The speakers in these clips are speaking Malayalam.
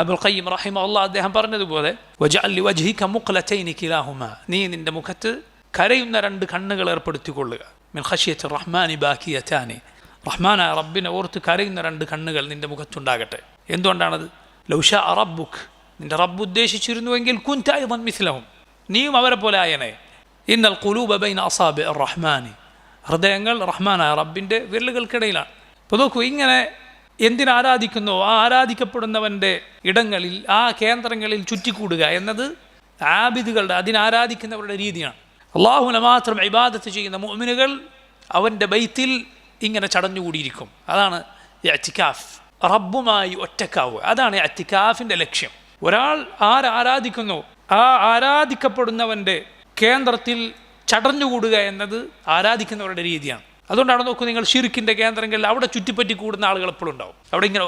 ഇബ്നുൽ ഖയ്യിം റഹിമഹുല്ലാഹ് അദ്ദേഹം പറഞ്ഞതുപോലെ വജഅൽ ലിവജ്ഹിക മുഖ്ലതൈനി കിലാഹുമാ, നീ നിന്റെ മുഖത്ത് കരയുന്ന രണ്ട് കണ്ണുകൾ ഏർപ്പെടുത്തിക്കൊള്ളുക. മിൻ ഖശ്യത്തി റഹ്മാനി ബാക്കിയതാനി, റഹ്മാനായ റബ്ബിനെ ഓർത്ത് കരയുന്ന രണ്ട് കണ്ണുകൾ നിന്റെ മുഖത്തുണ്ടാകട്ടെ. എന്തുകൊണ്ടാണത്? ലൗ ശാ റബ്ബുക്, നിന്റെ റബ്ബ് ഉദ്ദേശിച്ചിരുന്നുവെങ്കിൽ കുൻത അയ്ളൻ മിസ്ലഹും, നീയും അവരെ പോലെ ആയനെ. ഇന്നൽ ഖുലൂബ ബൈന അസാബിഇർ റഹ്മാനി, ഹൃദയങ്ങൾ റഹ്മാനായ റബ്ബിൻ്റെ വിരലുകൾക്കിടയിലാണ്. അപ്പോൾ നോക്കൂ, ഇങ്ങനെ എന്തിനാരാധിക്കുന്നോ ആ ആരാധിക്കപ്പെടുന്നവൻ്റെ ഇടങ്ങളിൽ, ആ കേന്ദ്രങ്ങളിൽ ചുറ്റിക്കൂടുക എന്നത് ആബിദുകളുടെ, അതിനാരാധിക്കുന്നവരുടെ രീതിയാണ്. അള്ളാഹുവിനെ മാത്രം ഇബാദത്ത് ചെയ്യുന്ന മുഅ്മിനുകൾ അവൻ്റെ ബൈത്തിൽ ഇങ്ങനെ ചടഞ്ഞുകൂടിയിരിക്കും. അതാണ് ഇഅ്തികാഫ്, റബ്ബുമായി ഒറ്റക്കാവുക. അതാണ് ഇഅ്തികാഫിൻ്റെ ലക്ഷ്യം. ഒരാൾ ആരാധിക്കുന്നു, ആ ആരാധിക്കപ്പെടുന്നവൻ്റെ കേന്ദ്രത്തിൽ ചടഞ്ഞുകൂടുക എന്നത് ആരാധിക്കുന്നവരുടെ രീതിയാണ്. അതുകൊണ്ടാണ് നോക്കൂ, നിങ്ങൾ ഷിർക്കിൻ്റെ കേന്ദ്രങ്ങളിൽ അവിടെ ചുറ്റിപ്പറ്റി കൂടുന്ന ആളുകൾ എപ്പോഴും ഉണ്ടാവും. അവിടെ ഇങ്ങനെ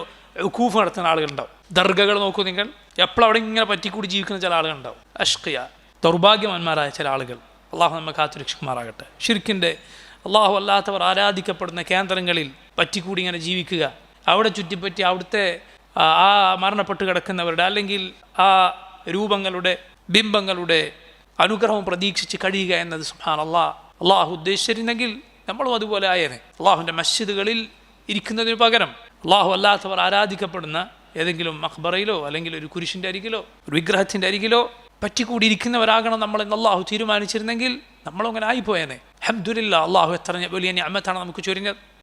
കൂഫ് നടത്തുന്ന ആളുകളുണ്ടാവും. ദർഗകൾ നോക്കൂ നിങ്ങൾ, എപ്പോഴും അവിടെ ഇങ്ങനെ പറ്റിക്കൂടി ജീവിക്കുന്ന ചില ആളുകളുണ്ടാവും. അഷ്ഖിയ, ദൗർഭാഗ്യവാന്മാരായ ചില ആളുകൾ. അള്ളാഹു നമ്മെ കാത്തുരക്ഷിക്കുമാറാകട്ടെ. ഷിർക്കിൻ്റെ, അള്ളാഹു അല്ലാത്തവർ ആരാധിക്കപ്പെടുന്ന കേന്ദ്രങ്ങളിൽ പറ്റിക്കൂടി ഇങ്ങനെ ജീവിക്കുക, അവിടെ ചുറ്റിപ്പറ്റി അവിടുത്തെ ആ മരണപ്പെട്ട് കിടക്കുന്നവരുടെ അല്ലെങ്കിൽ ആ രൂപങ്ങളുടെ, ബിംബങ്ങളുടെ അനുഗ്രഹവും പ്രതീക്ഷിച്ച് കഴിയുക എന്നത് സുബ്ഹാനല്ലാഹ് അള്ളാഹു ഉദ്ദേശിച്ചിരുന്നെങ്കിൽ നമ്മളും അതുപോലെ ആയേനെ. അള്ളാഹുവിൻ്റെ മസ്ജിദുകളിൽ ഇരിക്കുന്നതിന് പകരം അള്ളാഹു അല്ലാത്തവർ ആരാധിക്കപ്പെടുന്ന ഏതെങ്കിലും മഖ്ബറയിലോ അല്ലെങ്കിൽ ഒരു കുരിശിൻ്റെ അരികിലോ ഒരു വിഗ്രഹത്തിൻ്റെ അരികിലോ പറ്റിക്കൂടിയിരിക്കുന്നവരാകണം നമ്മളെന്ന് അള്ളാഹു തീരുമാനിച്ചിരുന്നെങ്കിൽ നമ്മളും അങ്ങനെ ആയിപ്പോയേനെ. അൽഹംദുലില്ലാഹ്, അള്ളാഹു എത്ര വലിയ നിഅമത്താണ് നമുക്ക് ചൊരിഞ്ഞത്.